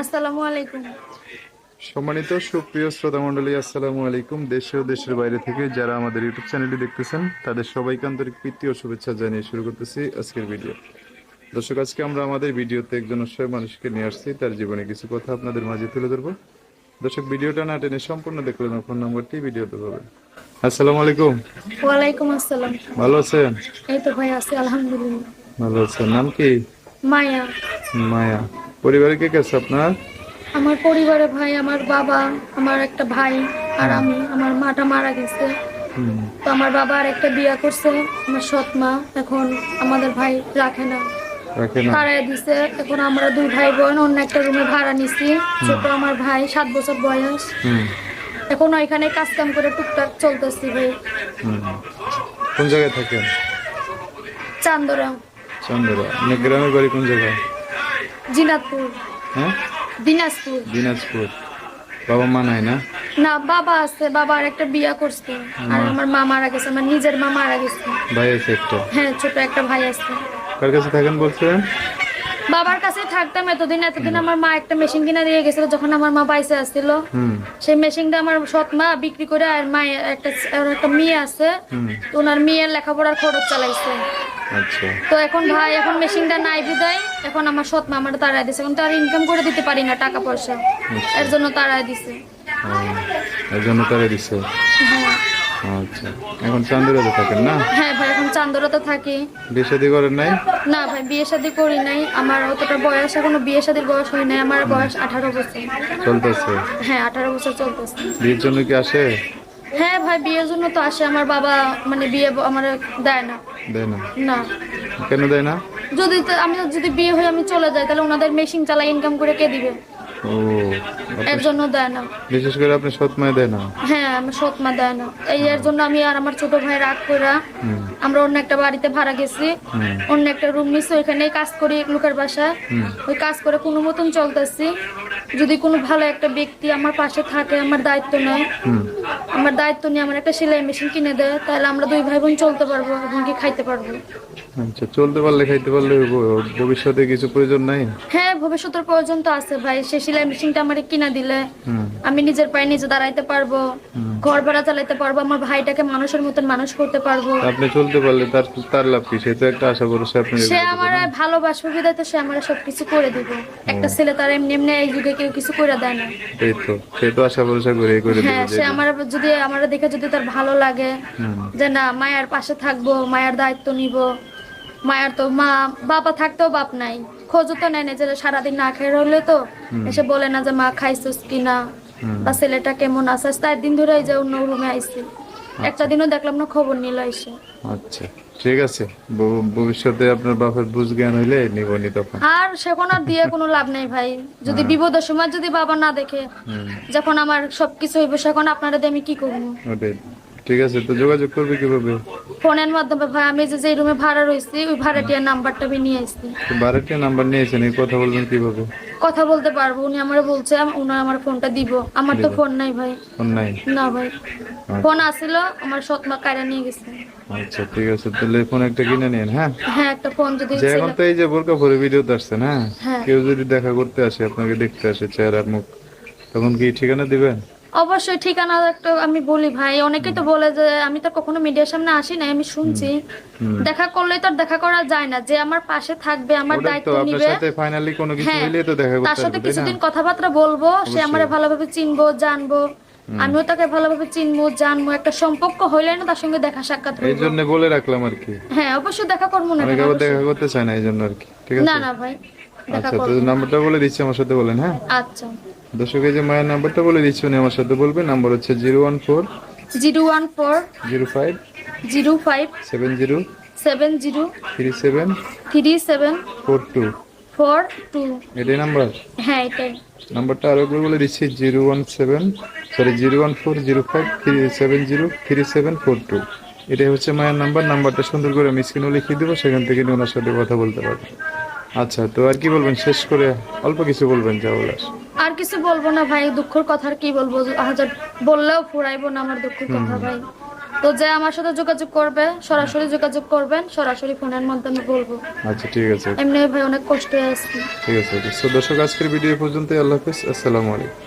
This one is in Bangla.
আসসালামু আলাইকুম। সম্মানিত সুপ্রিয় শ্রোতা মণ্ডলী, আসসালামু আলাইকুম। দেশে ও দেশের বাইরে থেকে যারা আমাদের ইউটিউব চ্যানেলটি দেখতেছেন তাদের সবাইকে আন্তরিক প্রীতি ও শুভেচ্ছা জানিয়ে শুরু করতেছি আজকের ভিডিও। দর্শক, আজকে আমরা আমাদের ভিডিওতে একজন অসহায় মানুষকে নিয়ে আসছি, তার জীবনে কিছু কথা আপনাদের মাঝে তুলে ধরবো। দর্শক, ভিডিওটা না টেনে সম্পূর্ণ দেখলেন ফোন নাম্বারটি ভিডিওতে পাবেন। আসসালামু আলাইকুম। ওয়ালাইকুম আসসালাম। ভালো আছেন? এই তো ভাই আছি আলহামদুলিল্লাহ। ভালো আছেন। নাম কি? মায়া। মায়া। পরিবারে কে কে আছে আপনার? আমার পরিবারে ভাই, আমার বাবা, আমার একটা ভাই আর আমি। আমার মাটা মারা গেছে, হুম। তো আমার বাবা আর একটা বিয়া করছে, আমার সৎ মা। এখন আমাদের ভাই রাখে না, রাখে না? তাড়াই দিছে। এখন আমরা দুই ভাই বোন অন্য একটা রুমে ভাড়া নিছি। ছোট আমার ভাই 7 বছর বয়স। হুম। এখন ওইখানে কাজ কাম করে টুকটাক চলতেছি ভাই। হুম। কোন জায়গায় থাকেন? চান্দরা। চন্দ্রা। আপনার গ্রামের বাড়ি কোন জায়গায়? জিনাতপুর। হ্যাঁ, দিনাজপুর। দিনাজপুর। বাবা মা নাই না? না, বাবা আছে, বাবা আর একটা বিয়া করছে। আর আমার মা মারা গেছে, আমার নিজের মা মারা গেছে। ভাই আছে একটা? হ্যাঁ, ছোট একটা ভাই আছে। কার কাছে থাকেন বলছেন? বাবার কাছে থাকতাম এতদিন আমার মা একটা মেশিন কিনা দিয়ে গেছিল যখন আমার মা বাইসে আসছিল। হুম। সেই মেশিনটা আমার সৎ মা বিক্রি করে, আর মা একটা মেয়ে আছে, হুম। তো ওনার মেয়ের লেখাপড়ার খরচ চালাইছে। আচ্ছা। তো এখন ভাই, এখন মেশিনটা নাই বিদায় এখন আমার সৎ মা আমার তাড়াই দিছে। এখন তো আর ইনকাম করে দিতে পারি না টাকা পয়সা, আচ্ছা। এর জন্য তাড়াই দিছে। ও, এর জন্য তারা দিছে। হ্যাঁ। আচ্ছা, এখন চান্দুরাতে থাকেন না? হ্যাঁ ভাই, এখন চান্দরাতে থাকি। বিয়ে শাদী করেন নাই? না ভাই, বিয়ে শাদী করি নাই। আমার অতটা বয়স, এখনো বিয়ে শাদীর বয়স হয় নাই। আমার বয়স 18 বছর। চলতেছে? হ্যাঁ, 18 বছর চলতেছে। বিয়ের জন্য কি আসে? হ্যাঁ ভাই, বিয়ের জন্য তো আসে। আমার বাবা মানে বিয়ে আমার দেয় না। দেয় না? না। কেন দেয় না? আমি যদি বিয়ে হয়ে আমি চলে যাই, তাহলে ওনাদের মেশিন চালাই ইনকাম করে কে দিবে? ও, এর জন্য দেয় না। বিশেষ করে আপনি সৎ মায় দেয় না? হ্যাঁ, আমার সৎ মা দেয় না। এর জন্য আমি আর আমার ছোট ভাই রাগ করে হুম। আমরা অন্য একটা বাড়িতে ভাড়া গেছি। হুম। অন্য একটা রুম নিচ্ছি, ওইখানে কাজ করি লোকের বাসা। হুম। ওই কাজ করে কোনো মতন চলতেছি। যদি কোনো ভালো একটা ব্যক্তি আমার পাশে থাকে, আমার দায়িত্ব নেয়, হুম। আমার দায়িত্ব নিয়ে আমার একটা সেলাই মেশিন কিনে দেয়, তাহলে আমরা দুই ভাই বোন চলতে পারবো এবং কি খাইতে পারবো। আচ্ছা, চলতে পারলে খাইতে পারলে ভবিষ্যতে কিছু প্রয়োজন নাই? হ্যাঁ, ভবিষ্যতের প্রয়োজন তো আছে ভাই। সেই সেলাই মেশিনটা আমার কিনা দিলে হুম। আমি নিজের পায়ে নিজে দাঁড়াইতে পারবো, হুম। ঘর ভাড়া চালাইতে পারবো, আমার ভাইটাকে মানুষের মতন মানুষ করতে পারবো। আপনি চলতে পারলে তার তার লাভ কি? সে তো একটা আশা ভরসা আপনি সে রেখে আমার দেবেন না? ভালোবাসবে বিধায় তো সে আমার সবকিছু করে দিব। একটা ছেলে তার এমনি এমনি এই যুগে কেউ কিছু করে দেয় না। এই তো, সে তো আশা ভরসা করে হ্যাঁ, দেবে সে যেটা। আমার যদি আমার দেখে যদি তার ভালো লাগে, হুম। যে না মায়ের পাশে থাকবো, মায়ের দায়িত্ব নিব। মায়ের তো মা বাবা থাকতেও বাপ নাই, খোঁজও তো নেয় না। যে সারাদিন না খেয়ে রইলে তো এসে বলে না যে মা খাইছিস কিনা, হুম। বা ছেলেটা কেমন আছে। 4 দিন ধরে এই যে অন্য রুমে আইছি, একটা দিনও দেখলাম না খবর নিল এসে। আচ্ছা, ঠিক আছে। ভবিষ্যতে আপনার বাপের বুঝ জ্ঞান হইলে নিবনি তখন। আর সেখন আর দিয়ে কোনো লাভ নেই ভাই। যদি বিপদের সময় যদি বাবা না দেখে, হুম। যখন আমার সবকিছু হইব, সেখন আপনারা দিয়ে আমি কি করবো? ওটাই। ঠিক আছে, তো যোগাযোগ করবে কিভাবে? ফোনের মাধ্যমে ভাই। আমি যে রুমে ভাড়া রয়েছি, ওই ভাড়াটিয়ার নাম্বারটা আমি নিয়ে আসছি। তো ভাড়াটিয়া নাম্বার নিয়েছেন, এই কথা বলবেন কিভাবে? কথা বলতে পারবো, উনি আমার বলছে উনি আমার ফোনটা দিব। আমার তো ফোন নাই ভাই। ফোন নাই? না ভাই, ফোন আসছিল, আমার সৎ মা কাইরা নিয়ে গেছে। আচ্ছা, ঠিক আছে, তাহলে ফোন একটা কিনে নিন। হ্যাঁ, হ্যাঁ, একটা ফোন যদি যে এখন তো এই যে বোরকা পরে ভিডিওতে আসছেন, হ্যাঁ, হ্যাঁ কেউ যদি দেখা করতে আসে, আপনাকে দেখতে আসে চেহারা মুখ, তখন কি ঠিকানা দিবেন? অবশ্যই ঠিকানা একটা আমি বলি ভাই। অনেকেই তো বলে যে আমি তো কখনো মিডিয়ার সামনে আসি না, আমি শুনছি। দেখা করলে তো আর দেখা করা যায় না। যে আমার পাশে থাকবে, আমার ওটাই তো, দায়িত্ব আপনার নিবে। সাথে ফাইনালি কোনো কিছু হ্যাঁ, হইলে তো দেখা তার করতে সাথে আসবে, তাই না? কিছুদিন কথাবার্তা বলবো, সে আমারে ভালোভাবে চিনবো জানবো, আমিও তাকে ভালোভাবে চিনবো জানবো। একটা সম্পর্ক হইলে না তার সঙ্গে দেখা সাক্ষাৎ এই করবো। জন্য বলে রাখলাম আর কি। হ্যাঁ, অবশ্যই দেখা করবো না অনেকে কেন, আবার দেখা অবশ্যই। করতে চায় না, এই জন্য আর কি। ঠিক না আছে। না ভাই, দেখা আচ্ছা, তো করবো। নাম্বারটা বলে দিচ্ছি, আমার সাথে বলেন। হ্যাঁ, আচ্ছা। দর্শক, এই যে মায়ের নাম্বারটা বলে দিচ্ছি, উনি আমার সাথে বলবেন। নাম্বার হচ্ছে 014 014 05 05 70 70 37 37 42। 42। এটাই নাম্বার? হ্যাঁ, এটাই। নাম্বারটা আরো একবার বলে দিচ্ছি, 014 037 042। এটাই হচ্ছে মায়ের নাম্বার। নাম্বারটা সুন্দর করে আমি স্ক্রিনে লিখিয়ে দেবো, সেখান থেকে নিয়ে ওনার সাথে কথা বলতে পারবেন। আচ্ছা, তো আর কি বলবেন? শেষ করে অল্প কিছু বলবেন, যা বলার। আর কিছু বলবো না ভাই, দুঃখের কথা আর কি বলবো। হাজার বললেও ফুরাইবো না আমার দুঃখের কথা ভাই। তো যে আমার সাথে যোগাযোগ করবে সরাসরি যোগাযোগ করবেন, সরাসরি ফোনের মাধ্যমে বলবো। আচ্ছা ঠিক আছে, এমনি ভাই অনেক কষ্টে আছি। ঠিক আছে। তো দর্শক আজকের ভিডিও পর্যন্ত, আল্লাহ হাফেজ, আসসালামু আলাইকুম।